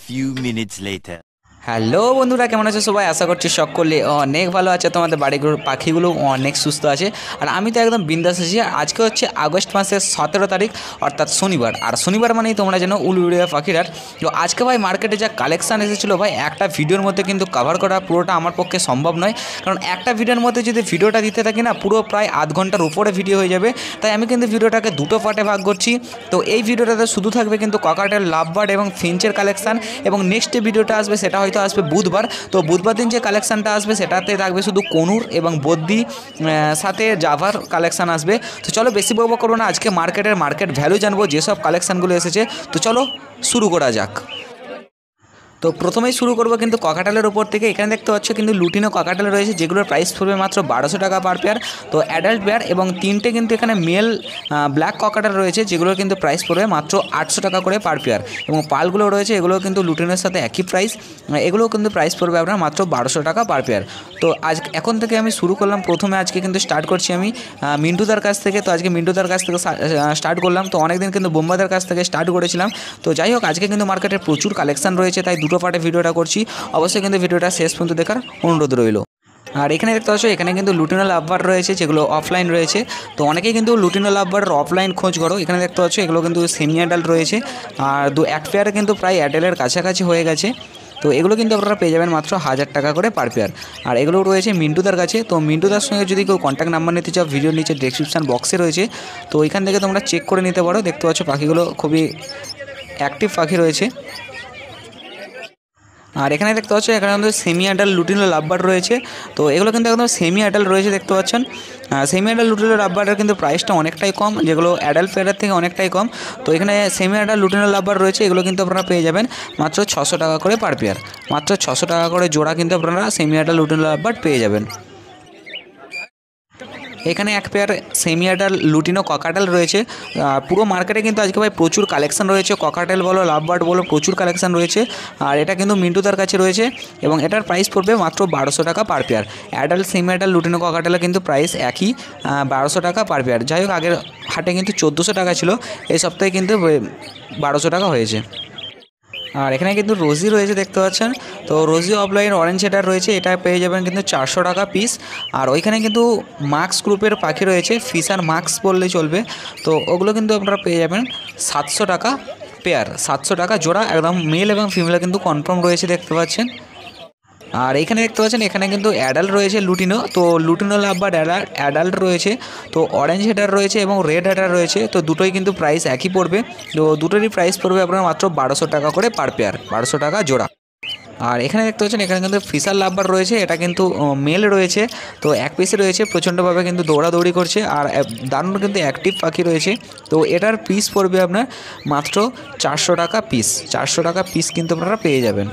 few minutes later. Hello বন্ধুরা, কেমন আছে সবাই? আশা করছি সকলে অনেক ভালো আছে। তোমাদের বাড়িগুলোর পাখিগুলো অনেক সুস্থ আছে, আর আমি তো একদম বিন্দাস আছি। আজকে হচ্ছে আগস্ট মাসের 17 তারিখ, অর্থাৎ শনিবার। আর শনিবার মানেই তোমরা জানো উলুড়িয়া পাখিরার। তো আজকে ভাই মার্কেটে যা কালেকশান এসেছিলো ভাই, একটা ভিডিওর মধ্যে কিন্তু কভার করা পুরোটা আমার পক্ষে সম্ভব নয়, কারণ একটা ভিডিওর মধ্যে যদি ভিডিওটা দিতে থাকি না, পুরো প্রায় আধ ঘন্টার উপরে ভিডিও হয়ে যাবে। তাই আমি কিন্তু ভিডিওটাকে দুটো পার্টে ভাগ করছি। তো এই ভিডিওটাতে শুধু থাকবে কিন্তু ককাটেল, লাভবার্ড এবং ফিঞ্চের কালেকশান, এবং নেক্সট যে ভিডিওটা আসবে সেটা হয়তো আসবে বুধবার। তো বুধবার দিন যে কালেকশানটা আসবে সেটাতে থাকবে শুধু কনুর এবং বদ্দি, সাথে জাভার কালেকশান আসবে। তো চলো বেশি বকবক করবো না, আজকে মার্কেট ভ্যালু জানবো, যেসব কালেকশানগুলো এসেছে। তো চলো শুরু করা যাক। তো প্রথমেই শুরু করবো কিন্তু ককাটেলের উপর থেকে। এখানে দেখতে পাচ্ছ কিন্তু লুটিনো ককাটেল রয়েছে, যেগুলোর প্রাইস পড়বে মাত্র 1200 টাকা পার পেয়ার। তো অ্যাডাল্ট পেয়ার, এবং তিনটে কিন্তু এখানে মেল ব্ল্যাক ককাটেল রয়েছে, যেগুলোর কিন্তু প্রাইস পড়বে মাত্র 800 টাকা করে পার পেয়ার। এবং পালগুলো রয়েছে, এগুলো কিন্তু লুটিনোর সাথে একই প্রাইস, এগুলোও কিন্তু প্রাইস পড়বে আপনার মাত্র 1200 টাকা পার পেয়ার। তো এখন থেকে আমি শুরু করলাম। প্রথমে আজকে কিন্তু স্টার্ট করছি আমি মিন্টুদার কাছ থেকে। তো আজকে মিন্টুদার কাছ থেকে স্টার্ট করলাম। তো অনেকদিন কিন্তু বোম্বাদার কাছ থেকে স্টার্ট করেছিলাম। তো যাই হোক, আজকে কিন্তু মার্কেটে প্রচুর কালেকশান রয়েছে, তাই দুটো পার্টে ভিডিওটা করছি। অবশ্যই কিন্তু ভিডিওটা শেষ পর্যন্ত দেখার অনুরোধ রইল। আর এখানে দেখতে পাচ্ছ, এখানে কিন্তু লুটিনো লাভবার্ড রয়েছে, যেগুলো অফলাইন রয়েছে। তো অনেকেই কিন্তু লুটিনো লাভবার্ডের অফলাইন খোঁজ করো। এখানে দেখতে পাচ্ছ এগুলো কিন্তু সেমি অ্যাডাল্ট রয়েছে, আর এক পেয়ারে কিন্তু প্রায় অ্যাডাল্টের কাছাকাছি হয়ে গেছে। তো এগুলো কিন্তু আপনারা পেয়ে যাবেন মাত্র 1000 টাকা করে পার পেয়ার। আর এগুলো রয়েছে মিন্টুদার কাছে। তো মিন্টুদার সঙ্গে যদি কেউ কন্ট্যাক্ট নাম্বার নিতে চাও, ভিডিওর নিচে ডেসক্রিপশন বক্সে রয়েছে। তো এখান থেকে তোমরা চেক করে নিতে পারো। দেখতে পাচ্ছ পাখিগুলো খুবই অ্যাক্টিভ পাখি রয়েছে। আর এখানে দেখতে পাচ্ছ এখানে কিন্তু সেমি অ্যাডাল্ট লুটিনো লাভবার্ড রয়েছে। তো এগুলো কিন্তু একদম সেমি অ্যাডাল্ট রয়েছে, দেখতে পাচ্ছেন। সেমি অ্যাডাল্ট লুটিনো লাভবার্ডের কিন্তু প্রাইসটা অনেকটাই কম, যেগুলো অ্যাডাল্ট পেয়ারের থেকে অনেকটাই কম। তো এখানে সেমি অ্যাডাল্ট লুটিনো লাভবার্ড রয়েছে, এগুলো কিন্তু আপনারা পেয়ে যাবেন মাত্র 600 টাকা করে পার পেয়ার। মাত্র 600 টাকা করে জোড়া কিন্তু আপনারা সেমি অ্যাডাল্ট লুটিনো লাভবার্ড পেয়ে যাবেন। এখানে এক pair semi adult lutino cockatiel রয়েছে। পুরো মার্কেটে কিন্তু আজকে ভাই প্রচুর কালেকশান রয়েছে, ককাটেল বলো লাভবার্ড বলো, প্রচুর কালেকশান রয়েছে। আর এটা কিন্তু মিন্টুদার কাছে রয়েছে, এবং এটার প্রাইস পড়বে মাত্র 1200 টাকা per pair. Adult semi adult lutino ককাটেলের কিন্তু প্রাইস একই, 1200 টাকা পার পেয়ার। যাই হোক, আগের হাটে কিন্তু 1400 টাকা ছিল, এই সপ্তাহে কিন্তু 1200 টাকা হয়েছে। আর এখানে কিন্তু রোজি রয়েছে, দেখতে পাচ্ছেন। তো রোজি অফলাইন অরেঞ্জ হেডার রয়েছে, এটা পেয়ে যাবেন কিন্তু 400 টাকা পিস। আর ওইখানে কিন্তু মাক্স গ্রুপের পাখি রয়েছে, ফিশার মাক্স বললে চলবে। তো ওগুলো কিন্তু আপনারা পেয়ে যাবেন 700 টাকা পেয়ার, 700 টাকা জোড়া। একদম মেল এবং ফিমেল কিন্তু কনফার্ম রয়েছে, দেখতে পাচ্ছেন। আর এখানে দেখতে পাচ্ছেন এখানে কিন্তু অ্যাডাল্ট রয়েছে লুটিনো। তো লুটিনো লাভবার্ড অ্যাডাল্ট রয়েছে। তো অরেঞ্জ হেডার রয়েছে এবং রেড হেডার রয়েছে। তো দুটোই কিন্তু প্রাইস একই পড়বে। তো দুটোরই প্রাইস পড়বে আপনার মাত্র 1200 টাকা করে পার পেয়ার, 1200 টাকা জোড়া। আর এখানে দেখতে পাচ্ছেন এখানে কিন্তু ফিশার লাভবার্ড রয়েছে, এটা কিন্তু মেল রয়েছে। তো এক পিসে রয়েছে, প্রচণ্ডভাবে কিন্তু দৌড়াদৌড়ি করছে, আর দারুণ কিন্তু অ্যাক্টিভ পাখি রয়েছে। তো এটার পিস পড়বে আপনার মাত্র 400 টাকা পিস, 400 টাকা পিস কিন্তু আপনারা পেয়ে যাবেন।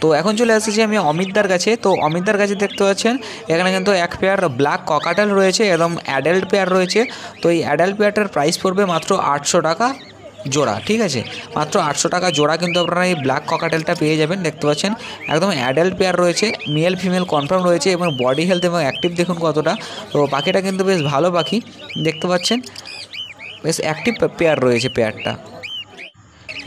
তো এখন চলে এসেছি আমি অমিতদার কাছে। তো অমিতদার কাছে দেখতে পাচ্ছেন এখানে কিন্তু এক পেয়ার ব্ল্যাক ককাটেল রয়েছে, একদম অ্যাডাল্ট পেয়ার রয়েছে। তো এই অ্যাডাল্ট পেয়ারটার প্রাইস পড়বে মাত্র 800 টাকা জোড়া, ঠিক আছে। মাত্র 800 টাকা জোড়া কিন্তু আপনারা এই ব্ল্যাক ককাটেলটা পেয়ে যাবেন, দেখতে পাচ্ছেন। একদম অ্যাডাল্ট পেয়ার রয়েছে, মেল ফিমেল কনফার্ম রয়েছে, এবং বডি হেলথ এবং অ্যাক্টিভ দেখুন কতটা। তো পাখিটা কিন্তু বেশ ভালো পাখি, দেখতে পাচ্ছেন। বেশ অ্যাক্টিভ পেয়ার রয়েছে পেয়ারটা।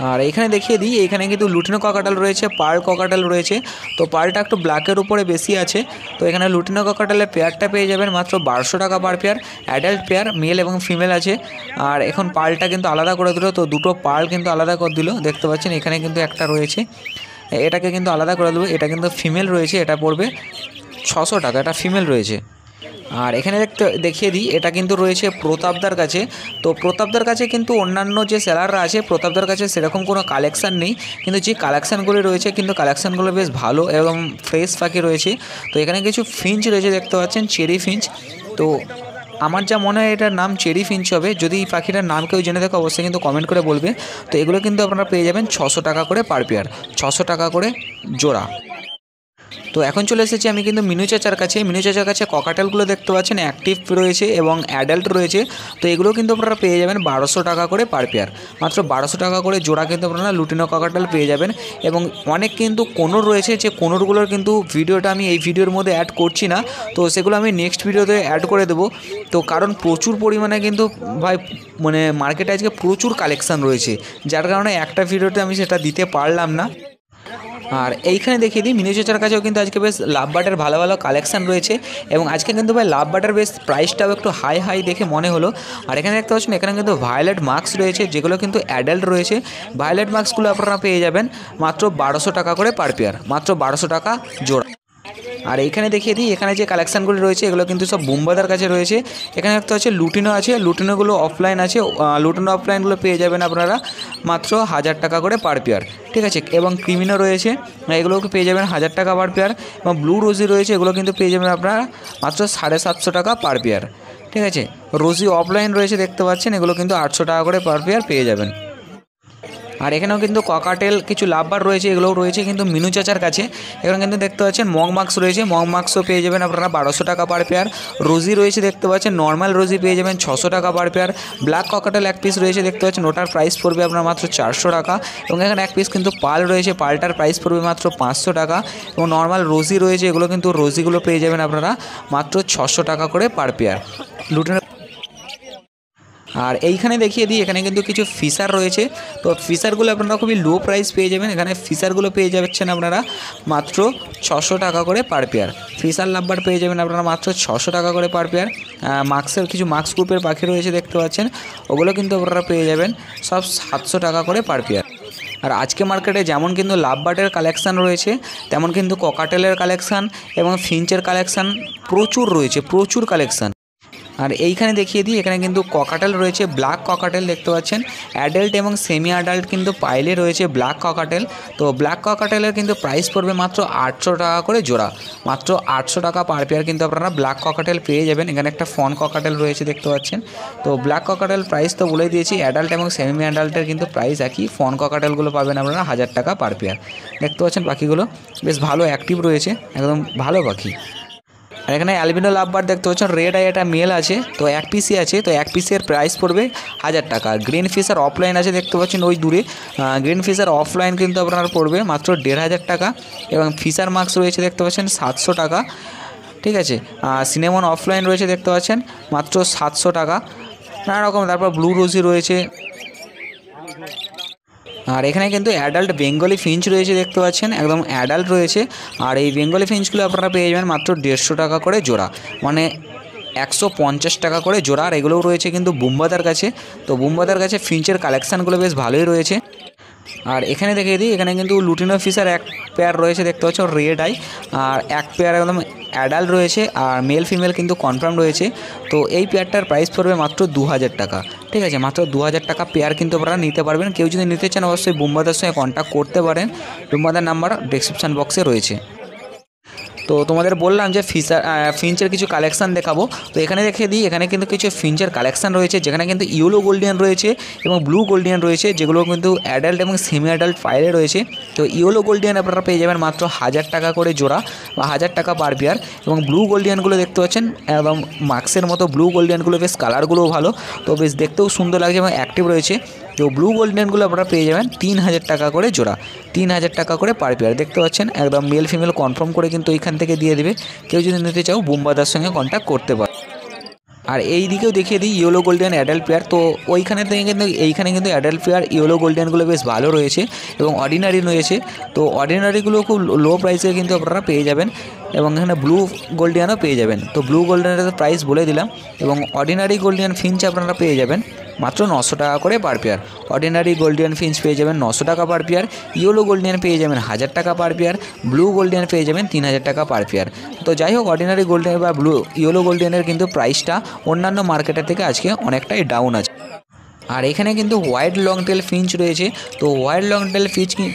আর এখানে দেখিয়ে দিই, এখানে কিন্তু লুটিনো ককাটেল রয়েছে, পার্ল ককাটেল রয়েছে। তো পার্লটা একটু ব্ল্যাকের উপরে বেশি আছে। তো এখানে লুটিনো ককাটেলের পেয়ারটা পেয়ে যাবেন মাত্র 1200 টাকা per pair. Adult pair male এবং ফিমেল আছে। আর এখন পার্লটা কিন্তু আলাদা করে দিল, তো দুটো পার্ল কিন্তু আলাদা করে দিল, দেখতে পাচ্ছেন। এখানে কিন্তু একটা রয়েছে, এটাকে কিন্তু আলাদা করে দেবো। এটা কিন্তু ফিমেল রয়েছে, এটা পড়বে 600 টাকা, এটা ফিমেল রয়েছে। আর এখানে দেখিয়ে দিই, এটা কিন্তু রয়েছে প্রতাপদার কাছে। তো প্রতাপদার কাছে কিন্তু অন্যান্য যে সেলাররা আছে, প্রতাপদার কাছে সেরকম কোনো কালেকশান নেই, কিন্তু যে কালেকশানগুলি রয়েছে কিন্তু কালেকশানগুলো বেশ ভালো এবং ফ্রেশ পাখি রয়েছে। তো এখানে কিছু ফিঞ্চ রয়েছে, দেখতে পাচ্ছেন, চেরি ফিঞ্চ। তো আমার যা মনে হয় এটার নাম চেরি ফিঞ্চ হবে। যদি এই পাখিটার নাম কেউ জেনে থাকে অবশ্যই কিন্তু কমেন্ট করে বলবে। তো এগুলো কিন্তু আপনারা পেয়ে যাবেন 600 টাকা করে পার পেয়ার, 600 টাকা করে জোড়া। তো এখন চলে এসেছি আমি কিন্তু মিনু চাচার কাছে। মিনু চাচার কাছে ককাটেলগুলো দেখতে পাচ্ছেন অ্যাক্টিভ রয়েছে এবং অ্যাডাল্ট রয়েছে। তো এগুলো কিন্তু আপনারা পেয়ে যাবেন 1200 টাকা করে পার পেয়ার, মাত্র 1200 টাকা করে জোড়া কিন্তু আপনারা লুটিনো ককাটেল পেয়ে যাবেন। এবং অনেক কিন্তু কোনর রয়েছে, যে কোনরগুলোর কিন্তু ভিডিওটা আমি এই ভিডিওর মধ্যে অ্যাড করছি না, তো সেগুলো আমি নেক্সট ভিডিওতে অ্যাড করে দেবো। তো কারণ প্রচুর পরিমাণে কিন্তু ভাই মানে মার্কেটে আজকে প্রচুর কালেকশান রয়েছে, যার কারণে একটা ভিডিওতে আমি সেটা দিতে পারলাম না। আর এইখানে দেখিয়ে দিই মিনু চাচার কাছেও কিন্তু আজকে বেশ লাভ বার্ডের ভালো ভালো কালেকশান রয়েছে। এবং আজকে কিন্তু ভাই লাভ বার্ডের বেশ প্রাইসটাও একটু হাই হাই দেখে মনে হলো। আর এখানে দেখতে পাচ্ছেন এখানে কিন্তু ভায়োলেট মাস্ক রয়েছে, যেগুলো কিন্তু অ্যাডাল্ট রয়েছে। ভায়োলেট মাস্কগুলো আপনারা পেয়ে যাবেন মাত্র 1200 টাকা করে পার পেয়ার, মাত্র 1200 টাকা জোড়া। আর এইখানে দেখিয়ে দিই এখানে যে কালেকশানগুলো রয়েছে এগুলো কিন্তু সব বুম্বাদার কাছে রয়েছে। এখানে একটা হচ্ছে লুটিনো আছে, লুটিনোগুলো অফলাইন আছে। লুটিনো অফলাইনগুলো পেয়ে যাবেন আপনারা মাত্র 1000 টাকা করে পার পেয়ার, ঠিক আছে। এবং ক্রিমিনো রয়েছে, এগুলোকে পেয়ে যাবেন 1000 টাকা পার পেয়ার। এবং ব্লু রোজি রয়েছে, এগুলো কিন্তু পেয়ে যাবেন আপনারা মাত্র 750 টাকা পার পেয়ার, ঠিক আছে। রোজি অফলাইন রয়েছে দেখতে পাচ্ছেন, এগুলো কিন্তু 800 টাকা করে পার পেয়ার পেয়ে যাবেন। আর এখানেও কিন্তু ককাটেল কিছু লাভবার রয়েছে, এগুলোও রয়েছে কিন্তু মিনু চাচার কাছে। এখানে কিন্তু দেখতে পাচ্ছেন মং মাস্ক রয়েছে, মং মাস্কও পেয়ে যাবেন আপনারা 1200 টাকা পার পেয়ার। রোজি রয়েছে দেখতে পাচ্ছেন, নর্মাল রোজি পেয়ে যাবেন 600 টাকা পার পেয়ার। ব্ল্যাক ককাটেল এক পিস রয়েছে দেখতে পাচ্ছেন, ওটার প্রাইস পড়বে আপনার মাত্র 400 টাকা। এবং এখানে এক পিস কিন্তু পাল রয়েছে, পালটার প্রাইস পড়বে মাত্র 500 টাকা। এবং নর্মাল রোজি রয়েছে, এগুলো কিন্তু রোজিগুলো পেয়ে যাবেন আপনারা মাত্র 600 টাকা করে পার পেয়ার লুটেন। আর এইখানে দেখিয়ে দিই এখানে কিন্তু কিছু ফিশার রয়েছে। তো ফিশারগুলো আপনারা খুবই লো প্রাইস পেয়ে যাবেন। এখানে ফিশারগুলো পেয়ে যাচ্ছেন আপনারা মাত্র 600 টাকা করে পার পেয়ার। ফিশার লাভবার পেয়ে যাবেন আপনারা মাত্র 600 টাকা করে পার পেয়ার। মাস্কের কিছু মাস্ক গ্রুপের পাখি রয়েছে দেখতে পাচ্ছেন, ওগুলো কিন্তু আপনারা পেয়ে যাবেন সব 700 টাকা করে পার পেয়ার। আর আজকে মার্কেটে যেমন কিন্তু লাভ বার্ডের কালেকশান রয়েছে, তেমন কিন্তু ককাটেলের কালেকশান এবং ফিঞ্চের কালেকশান প্রচুর রয়েছে, প্রচুর কালেকশান। আর এইখানে দেখিয়ে দিই এখানে কিন্তু ককাটেল রয়েছে, ব্ল্যাক ককাটেল দেখতে পাচ্ছেন। অ্যাডাল্ট এবং সেমি অ্যাডাল্ট কিন্তু পাইলে রয়েছে ব্ল্যাক ককাটেল। তো ব্ল্যাক ককাটেলের কিন্তু প্রাইস পড়বে মাত্র 800 টাকা করে জোড়া, মাত্র 800 টাকা পার পেয়ার কিন্তু আপনারা ব্ল্যাক ককাটেল পেয়ে যাবেন। এখানে একটা ফন ককাটেল রয়েছে দেখতে পাচ্ছেন। তো ব্ল্যাক ককাটেল প্রাইস তো বলেই দিয়েছি, অ্যাডাল্ট এবং সেমি অ্যাডাল্টের কিন্তু প্রাইস একই। ফন ককাটেলগুলো পাবেন আপনারা 1000 টাকা পার পেয়ার। দেখতে পাচ্ছেন পাখিগুলো বেশ ভালো অ্যাক্টিভ রয়েছে, একদম ভালো পাখি। আর এখানে অ্যালবিনো লাভবার দেখতে পাচ্ছেন, রেড আই একটা মেল আছে, তো এক পিসই আছে। তো এক পিসের প্রাইস পড়বে 1000 টাকা। গ্রিন ফিশার অফলাইন আছে দেখতে পাচ্ছেন ওই দূরে, গ্রিন ফিশার অফলাইন কিন্তু আপনার পড়বে মাত্র 1500 টাকা। এবং ফিশার মাস্ক রয়েছে দেখতে পাচ্ছেন 700 টাকা, ঠিক আছে। সিনেমন অফলাইন রয়েছে দেখতে পাচ্ছেন মাত্র 700 টাকা, নানা রকম। তারপর ব্লু রোজি রয়েছে। আর এখানে কিন্তু অ্যাডাল্ট বেঙ্গলি ফিঞ্চ রয়েছে দেখতে পাচ্ছেন, একদম অ্যাডাল্ট রয়েছে। আর এই বেঙ্গলি ফিঞ্চগুলো আপনারা পেয়ে যাবেন মাত্র 150 টাকা করে জোড়া, মানে 150 টাকা করে জোড়া। আর এগুলোও রয়েছে কিন্তু বুম্বাদার কাছে। তো বুম্বাদার কাছে ফিঞ্চের কালেকশানগুলো বেশ ভালোই রয়েছে। আর এখানে দেখিয়ে দিই এখানে কিন্তু লুটিনো ফিশার এক পেয়ার রয়েছে দেখতে পাচ্ছ রেড আই, আর এক পেয়ার একদম অ্যাডাল্ট রয়েছে, আর মেল ফিমেল কিন্তু কনফার্ম রয়েছে। তো এই পেয়ারটার প্রাইস পড়বে মাত্র 2000 টাকা, ঠিক আছে। মাত্র 2000 টাকা পেয়ার কিন্তু আপনারা নিতে পারবেন। কেউ যদি নিতে চান অবশ্যই বুম্বাদার সঙ্গে কন্ট্যাক্ট করতে পারেন, বুম্বাদার নাম্বার ডেসক্রিপশান বক্সে রয়েছে। তো তোমাদের বললাম যে ফিঞ্চের কিছু কালেকশান দেখাবো। তো এখানে দেখে দিই এখানে কিন্তু কিছু ফিঞ্চের কালেকশান রয়েছে, যেখানে কিন্তু ইয়েলো গোল্ডিয়ান রয়েছে এবং ব্লু গোল্ডিয়ান রয়েছে, যেগুলো কিন্তু অ্যাডাল্ট এবং সেমি অ্যাডাল্ট ফাইলে রয়েছে। তো ইয়েলো গোল্ডিয়ান আপনারা পেয়ে যাবেন মাত্র 1000 টাকা করে জোড়া বা 1000 টাকা পার পেয়ার। এবং ব্লু গোল্ডিয়ানগুলো দেখতে পাচ্ছেন একদম মাস্কের মতো ব্লু গোল্ডিয়ানগুলো, বেশ কালারগুলোও ভালো, তো বেশ দেখতেও সুন্দর লাগছে এবং অ্যাক্টিভ রয়েছে। তো ব্লু গোল্ডেনগুলো আপনারা পেয়ে যাবেন 3000 টাকা করে জোড়া, 3000 টাকা করে পার পেয়ার। দেখতে পাচ্ছেন একদম মেল ফিমেল কনফার্ম করে কিন্তু এইখান থেকে দিয়ে দেবে। কেউ যদি নিতে চাও বুম্বাদার সঙ্গে কন্ট্যাক্ট করতে পারে। আর এই দিকেও দেখিয়ে দিই ইয়েলো গোল্ডেন অ্যাডাল্ট পেয়ার। তো ওইখানে থেকে কিন্তু এইখানে কিন্তু অ্যাডাল্ট পেয়ার ইয়েলো গোল্ডেনগুলো বেশ ভালো রয়েছে এবং অর্ডিনারি রয়েছে। তো অর্ডিনারিগুলো খুব লো প্রাইসে কিন্তু আপনারা পেয়ে যাবেন। এবং এখানে ব্লু গোল্ডিয়ানও পেয়ে যাবেন। তো ব্লু গোল্ডিয়ানের প্রাইস বলে দিলাম। এবং অর্ডিনারি গোল্ডিয়ান ফিঞ্চ আপনারা পেয়ে যাবেন মাত্র 900 টাকা করে per pair. Ordinary Gouldian Finch পেয়ে যাবেন 900 টাকা পার পেয়ার। ইয়েলো গোল্ডিয়ান পেয়ে যাবেন 1000 টাকা পার পেয়ার। ব্লু গোল্ডিয়ান পেয়ে যাবেন 3000 টাকা পার পেয়ার। তো যাই হোক, অর্ডিনারি গোল্ডিয়ান বা ইয়েলো গোল্ডিয়ানের কিন্তু প্রাইসটা অন্যান্য মার্কেটের থেকে আজকে অনেকটাই ডাউন আছে। আর এখানে কিন্তু হোয়াইট লং টেল ফিঞ্চ রয়েছে। তো হোয়াইট লং টেল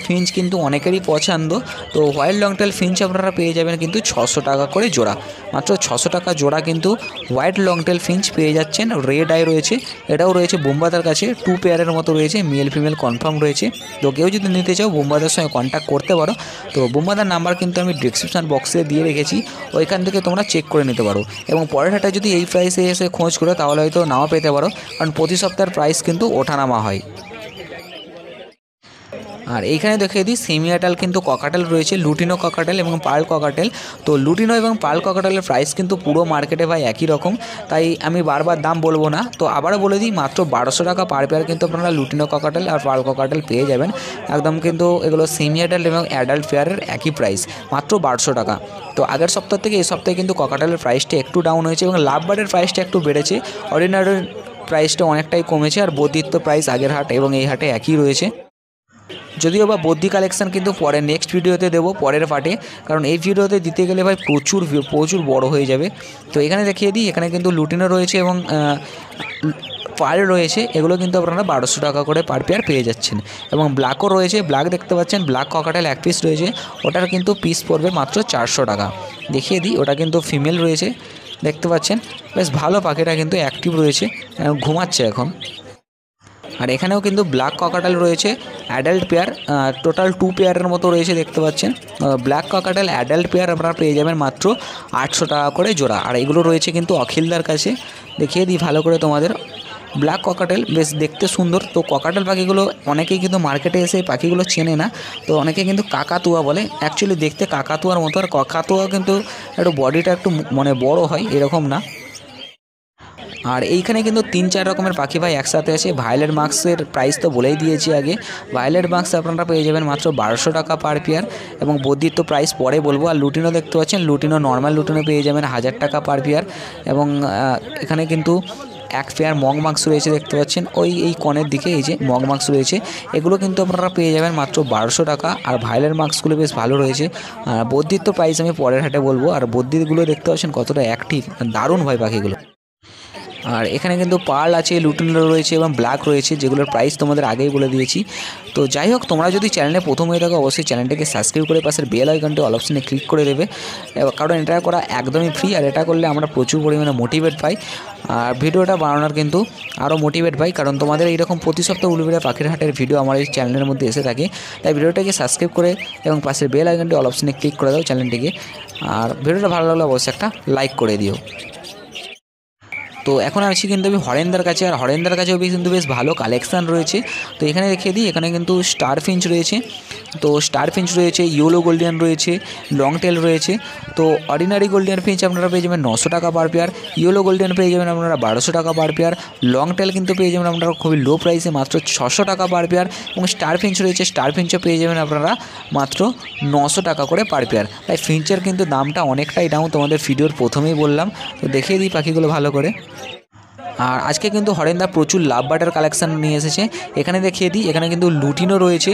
ফিঞ্চ কিন্তু অনেকেরই পছন্দ। তো হোয়াইট লং টেল ফিঞ্চ আপনারা পেয়ে যাবেন কিন্তু 600 টাকা করে জোড়া, মাত্র 600 টাকা জোড়া কিন্তু হোয়াইট লং টেল ফিঞ্চ পেয়ে যাচ্ছেন। রেড আই রয়েছে, এটাও রয়েছে বোম্বাদার কাছে, 2 পেয়ারের মতো রয়েছে, মেল ফিমেল কনফার্ম রয়েছে। তো কেউ যদি নিতে চাও বোম্বাদার সঙ্গে কন্ট্যাক্ট করতে পারো। তো বোম্বাদার নাম্বার কিন্তু আমি ডিসক্রিপশন বক্সে দিয়ে রেখেছি, ওইখান থেকে তোমরা চেক করে নিতে পারো। এবং পরের হাটে যদি এই প্রাইসে এসে খোঁজ করো তাহলে হয়তো নাও পেতে পারো, কারণ প্রতি সপ্তাহের প্রাইস কিন্তু ওঠানামা হয়। আর এইখানে দেখিয়ে দিই সেমিয়াটাল কিন্তু ককাটেল রয়েছে, লুটিনো ককাটেল এবং পার্ল ককাটেল। তো লুটিনো এবং পার্ল ককাটেলের প্রাইস কিন্তু পুরো মার্কেটে ভাই একই রকম, তাই আমি বারবার দাম বলবো না। তো আবারও বলে দিই, মাত্র 1200 টাকা পার পেয়ার কিন্তু আপনারা লুটিনো ককাটেল আর পার্ল ককাটেল পেয়ে যাবেন। একদম কিন্তু এগুলো সেমিয়াটাল এবং অ্যাডাল্ট পেয়ারের একই প্রাইস, মাত্র 1200 টাকা। তো আগের সপ্তাহ থেকে এই সপ্তাহে কিন্তু ককাটেলের প্রাইসটা একটু ডাউন হয়েছে এবং লাভ বার্ডের প্রাইসটা একটু বেড়েছে, অর্ডিনারির প্রাইসটা অনেকটাই কমেছে। আর বদ্যির তো প্রাইস আগের হাট এবং এই হাটে একই রয়েছে। যদিও বা বদ্যি কালেকশান কিন্তু পরে নেক্সট ভিডিওতে দেবো, পরের পার্টে, কারণ এই ভিডিওতে দিতে গেলে ভাই প্রচুর বড় হয়ে যাবে। তো এখানে দেখিয়ে দিই, এখানে কিন্তু লুটিনো রয়েছে এবং পার্ল রয়েছে, এগুলো কিন্তু আপনারা 1200 টাকা করে পার পেয়ার পেয়ে যাচ্ছেন। এবং ব্ল্যাকও রয়েছে, ব্ল্যাক দেখতে পাচ্ছেন, ব্ল্যাক ককাটেল 1 পিস রয়েছে, ওটার কিন্তু পিস পড়বে মাত্র 400 টাকা। দেখিয়ে দিই, ওটা কিন্তু ফিমেল রয়েছে, দেখতে পাচ্ছেন বেশ ভালো, পাখিটা কিন্তু অ্যাক্টিভ রয়েছে, ঘুমাচ্ছে এখন। আর এখানেও কিন্তু ব্ল্যাক ককাটেল রয়েছে অ্যাডাল্ট পেয়ার, টোটাল 2 পেয়ারের মতো রয়েছে, দেখতে পাচ্ছেন। ব্ল্যাক ককাটেল অ্যাডাল্ট পেয়ার আপনারা পেয়ে যাবেন মাত্র 800 টাকা করে জোড়া। আর এগুলো রয়েছে কিন্তু অখিলদার কাছে, দেখিয়ে দিই ভালো করে তোমাদের। ব্ল্যাক ককাটেল বেশ দেখতে সুন্দর। তো ককাটেল পাখিগুলো অনেকেই কিন্তু মার্কেটে এসে পাখিগুলো চেনে না, তো অনেকে কিন্তু কাকাতুয়া বলে, অ্যাকচুয়ালি দেখতে কাকাতুয়ার মতো। আর কাকাতুয়া কিন্তু একটু বডিটা একটু মানে বড় হয়, এরকম না। আর এইখানে কিন্তু 3-4 রকমের পাখি ভাই একসাথে আছে। ভায়োলেট মাস্কের প্রাইস তো বলেই দিয়েছি আগে, ভায়োলেট মাস্ক আপনারা পেয়ে যাবেন মাত্র 1200 টাকা পার পেয়ার, এবং বদ্যির তো প্রাইস পরে বলবো। আর লুটিনো দেখতে পাচ্ছেন, লুটিনো নর্মাল লুটিনো পেয়ে যাবেন 1000 টাকা পার পেয়ার। এবং এখানে কিন্তু 1 পেয়ার মগ মাস্ক রয়েছে, দেখতে পাচ্ছেন এই কনের দিকে, এই যে মগ মাস্ক রয়েছে, এগুলো কিন্তু আপনারা পেয়ে যাবেন মাত্র 1200 টাকা। আর ভায়োলেট মাস্কগুলো বেশ ভালো রয়েছে। আর বদ্যির তো প্রাইস আমি পরের হাটে বলবো। আর বদ্যিরগুলো দেখতে পাচ্ছেন কতটা অ্যাক্টিভ, দারুণ ভাই পাখিগুলো। আর এখানে কিন্তু পার্ল আছে, লুটিনো রয়েছে এবং ব্ল্যাক রয়েছে, যেগুলোর প্রাইস তোমাদের আগেই বলে দিয়েছি। তো যাই হোক, তোমরা যদি চ্যানেলে প্রথম হয়ে থাকো অবশ্যই চ্যানেলটাকে সাবস্ক্রাইব করে পাশের বেল আইকনটি অল অপশনে ক্লিক করে দেবে, কারণ এটা করা একদমই ফ্রি। আর এটা করলে আমরা প্রচুর পরিমাণে মোটিভেট পাই, আর ভিডিওটা বানানোর কিন্তু আরও মোটিভেট পাই, কারণ তোমাদের এইরকম প্রতি সপ্তাহ উলুবেড়িয়া পাখির হাটের ভিডিও আমার এই চ্যানেলের মধ্যে এসে থাকে। তাই ভিডিওটাকে সাবস্ক্রাইব করে এবং পাশের বেল আইকনটি অল অপশনে ক্লিক করে দাও চ্যানেলটিকে। আর ভিডিওটা ভালো লাগলে অবশ্যই একটা লাইক করে দিও। তো এখন আছি কিন্তু আমি হরেন্দার কাছে, আর হরেন্দার কাছেও কিন্তু বেশ ভালো কালেকশান রয়েছে। তো এখানে দেখিয়ে দিই, এখানে কিন্তু স্টার ফিঞ্চ রয়েছে, তো স্টার ফিঞ্চ রয়েছে, ইয়েলো গোল্ডিয়ান রয়েছে, লং টেল রয়েছে। তো অর্ডিনারি গোল্ডিয়ান ফিঞ্চ আপনারা পেয়ে যাবেন 900 টাকা পার পেয়ার, ইয়েলো গোল্ডিয়ান পেয়ে যাবেন আপনারা 1200 টাকা পার পেয়ার, লং টেল কিন্তু পেয়ে যাবেন আপনারা খুবই লো প্রাইসে মাত্র 600 টাকা পার পেয়ার। এবং স্টার ফিঞ্চ রয়েছে, স্টার ফিঞ্চও পেয়ে যাবেন আপনারা মাত্র 900 টাকা করে পার পেয়ার। তাই ফিঞ্চের কিন্তু দামটা অনেকটাই ডাউন, তোমাদের ভিডিওর প্রথমেই বললাম। তো দেখিয়ে দিই পাখিগুলো ভালো করে। আর আজকে কিন্তু হরেন্দা প্রচুর লাভ বার্ডের কালেকশান নিয়ে এসেছে। এখানে দেখিয়ে দিই, এখানে কিন্তু লুটিনো রয়েছে,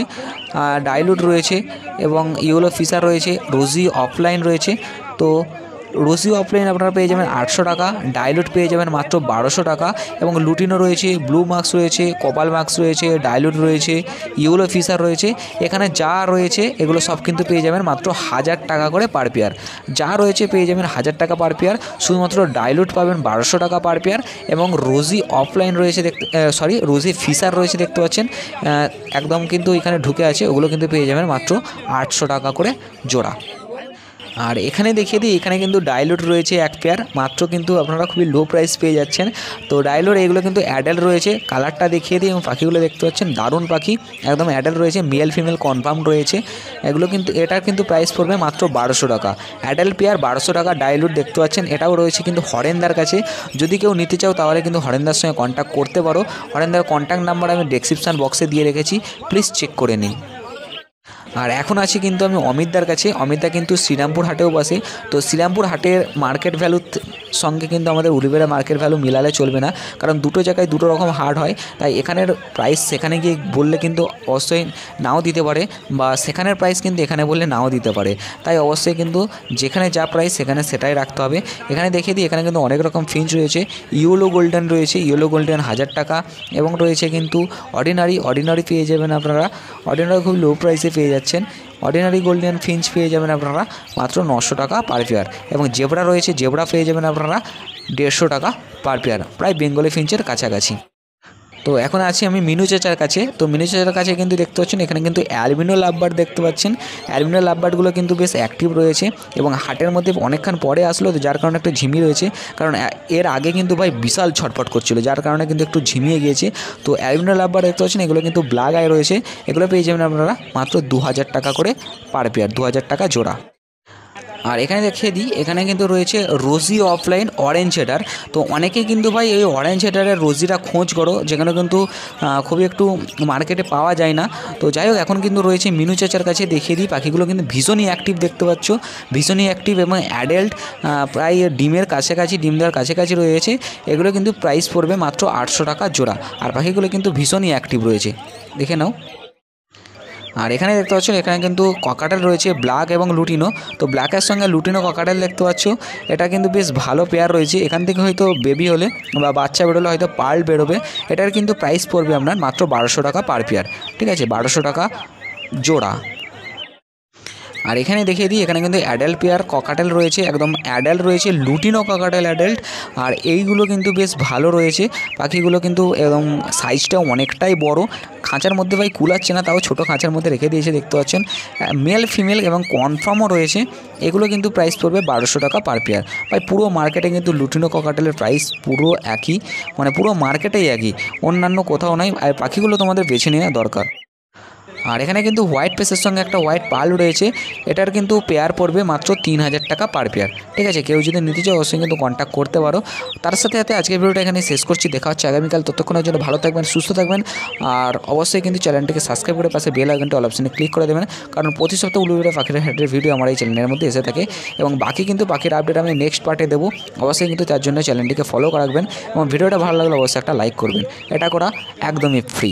ডাইলুট রয়েছে এবং ইয়েলো ফিশার রয়েছে, রোজি অফলাইন রয়েছে। তো রোজি অফলাইন আপনারা পেয়ে যাবেন 800 টাকা, ডাইলুট পেয়ে যাবেন মাত্র 1200 টাকা। এবং লুটিনো রয়েছে, ব্লু মাস্ক রয়েছে, কপাল মাস্ক রয়েছে, ডাইলুট রয়েছে, ইয়েলো ফিশার রয়েছে। এখানে যা রয়েছে এগুলো সব কিন্তু পেয়ে যাবেন মাত্র 1000 টাকা করে পার পেয়ার। যা রয়েছে পেয়ে যাবেন 1000 টাকা পার পেয়ার। শুধুমাত্র ডাইলুট পাবেন 1200 টাকা পার পেয়ার। এবং রোজি অফলাইন রয়েছে, রোজি ফিশার রয়েছে, দেখতে পাচ্ছেন একদম কিন্তু এখানে ঢুকে আছে, ওগুলো কিন্তু পেয়ে যাবেন মাত্র 800 টাকা করে জোড়া। আর এখানে দেখিয়ে দিই, এখানে কিন্তু ডাইলুট রয়েছে 1 পেয়ার, মাত্র কিন্তু আপনারা খুবই লো প্রাইস পেয়ে যাচ্ছেন। তো ডাইলুট এগুলো কিন্তু অ্যাডাল্ট রয়েছে, কালারটা দেখিয়ে দিই। এবং পাখিগুলো দেখতে পাচ্ছেন দারুণ পাখি, একদম অ্যাডাল্ট রয়েছে, মেল ফিমেল কনফার্ম রয়েছে। এগুলো কিন্তু এটার কিন্তু প্রাইস পড়বে মাত্র 1200 টাকা, অ্যাডাল্ট পেয়ার 1200 টাকা। ডাইলুট দেখতে পাচ্ছেন এটাও রয়েছে কিন্তু হরেন্দার কাছে। যদি কেউ নিতে চাও তাহলে কিন্তু হরেন্দার সঙ্গে কন্ট্যাক্ট করতে পারো। হরেন্দার কন্ট্যাক্ট নাম্বার আমি ডেসক্রিপশান বক্সে দিয়ে রেখেছি, প্লিজ চেক করে নিন। আর এখন আছি কিন্তু আমি অমিতদার কাছে। অমিতদা কিন্তু শ্রীরামপুর হাটেও বসে। তো শ্রীরামপুর হাটের মার্কেট ভ্যালুর সঙ্গে কিন্তু আমাদের উলুবেড়া মার্কেট ভ্যালু মিলালে চলবে না, কারণ দুটো জায়গায় দুটো রকম হাট হয়। তাই এখানের প্রাইস সেখানে গিয়ে বললে কিন্তু অবশ্যই নাও দিতে পারে, বা সেখানের প্রাইস কিন্তু এখানে বললে নাও দিতে পারে। তাই অবশ্যই কিন্তু যেখানে যা প্রাইস সেখানে সেটাই রাখতে হবে। এখানে দেখিয়ে দিই, এখানে কিন্তু অনেক রকম ফিঞ্চ রয়েছে। ইয়েলো গোল্ডেন রয়েছে, ইয়েলো গোল্ডেন 1000 টাকা, এবং রয়েছে কিন্তু অর্ডিনারি পেয়ে যাবেন আপনারা। অর্ডিনারি খুব লো প্রাইসে পেয়ে যাচ্ছেন। অর্ডিনারি গোল্ডেন ফিঞ্চ পেয়ে যাবেন আপনারা মাত্র 900 টাকা পার পেয়ার, এবং জেব্রা রয়েছে, জেব্রা পেয়ে যাবেন আপনারা 150 টাকা পার পেয়ার, প্রায় বেঙ্গলি ফিঞ্চের কাছাকাছি। তো এখন আছি আমি মিনু চাচার কাছে। তো মিনু চাচার কাছে কিন্তু দেখতে পাচ্ছেন এখানে কিন্তু অ্যালবিনো লাভবার্ড দেখতে পাচ্ছেন। অ্যালবিনো লাভবার্ডগুলো কিন্তু বেশ অ্যাক্টিভ রয়েছে, এবং হাটের মধ্যে অনেকক্ষণ পরে আসলো, তো যার কারণে একটু ঝিমিয়ে রয়েছে। কারণ এর আগে কিন্তু ভাই বিশাল ছটফট করছিল, যার কারণে কিন্তু একটু ঝিমিয়ে গিয়েছে। তো অ্যালবিনো লাভবার্ড দেখতে পাচ্ছেন, এগুলো কিন্তু ব্ল্যাক আই রয়েছে। এগুলো পেয়ে যাবেন আপনারা মাত্র 2000 টাকা করে পার পেয়ার, 2000 টাকা জোড়া। আর এখানে দেখিয়ে দিই, এখানে কিন্তু রয়েছে রোজি অফলাইন অরেঞ্জ হেডার। তো অনেকেই কিন্তু ভাই এই অরেঞ্জ হেডারের রোজিটা খোঁজ করো, যেখানে কিন্তু খুবই একটু মার্কেটে পাওয়া যায় না। তো যাই হোক, এখন কিন্তু রয়েছে মিনু চাচার কাছে। দেখিয়ে দিই, পাখিগুলো কিন্তু ভীষণই অ্যাক্টিভ দেখতে পাচ্ছ, ভীষণই অ্যাক্টিভ, এবং অ্যাডাল্ট প্রায় ডিমের কাছাকাছি, ডিম দেওয়ার কাছাকাছি রয়েছে। এগুলো কিন্তু প্রাইস পড়বে মাত্র 800 টাকা জোড়া। আর পাখিগুলো কিন্তু ভীষণই অ্যাক্টিভ রয়েছে, দেখে নাও। আর এখানে দেখতে পাচ্ছ, এখানে কিন্তু ককাটেল রয়েছে ব্ল্যাক এবং লুটিনো। তো ব্ল্যাকের সঙ্গে লুটিনো ককাটেল দেখতে পাচ্ছ, এটা কিন্তু বেশ ভালো পেয়ার রয়েছে। এখান থেকে হয়তো বেবি হলে বা বাচ্চা বেরোলে হয়তো পার্ল বেরোবে। এটার কিন্তু প্রাইস পড়বে আপনার মাত্র 1200 টাকা পার পেয়ার, ঠিক আছে, 1200 টাকা জোড়া। আর এখানে দেখিয়ে দিই, এখানে কিন্তু অ্যাডাল্ট পেয়ার ককাটেল রয়েছে, একদম অ্যাডাল্ট রয়েছে, লুটিনো ককাটেল অ্যাডাল্ট। আর এইগুলো কিন্তু বেশ ভালো রয়েছে পাখিগুলো, কিন্তু একদম সাইজটাও অনেকটাই বড়। খাঁচার মধ্যে ভাই কুলাচ্ছে না, তাও ছোটো খাঁচার মধ্যে রেখে দিয়েছে, দেখতে পাচ্ছেন। মেল ফিমেল এবং কনফার্মও রয়েছে। এগুলো কিন্তু প্রাইস পড়বে 1200 টাকা পার পেয়ার। ভাই পুরো মার্কেটে কিন্তু লুটিনো ককাটেলের প্রাইস পুরো একই, মানে পুরো মার্কেটেই একই, অন্যান্য কোথাও নাই। আর পাখিগুলো তোমাদের বেছে নেওয়া দরকার। আর এখানে কিন্তু হোয়াইট পেসের সঙ্গে একটা হোয়াইট পাল রয়েছে। এটার কিন্তু পেয়ার পড়বে মাত্র 3000 টাকা পার পেয়ার, ঠিক আছে। কেউ যদি নিতে চাও অবশ্যই কিন্তু কন্ট্যাক্ট করতে পারো। তার সাথে সাথে আজকের ভিডিওটা এখানে শেষ করছি। দেখা হচ্ছে আগামীকাল। ততক্ষণের জন্য ভালো থাকবেন, সুস্থ থাকবেন। আর অবশ্যই কিন্তু চ্যানেলটিকে সাবস্ক্রাইব করে পাশে বেল আইকনটা অল অপশনে ক্লিক করে দেবেন, কারণ প্রতি সপ্তাহে উলুবেড়া পাখির হাটের ভিডিও আমার এই চ্যানেলের মধ্যে এসে থাকে। এবং বাকি কিন্তু পাখির আপডেট আমি নেক্সট পার্টে দেবো। অবশ্যই কিন্তু তার জন্য চ্যানেলটিকে ফলো করে রাখবেন, এবং ভিডিওটা ভালো লাগলে অবশ্যই একটা লাইক করবেন। এটা করা একদমই ফ্রি।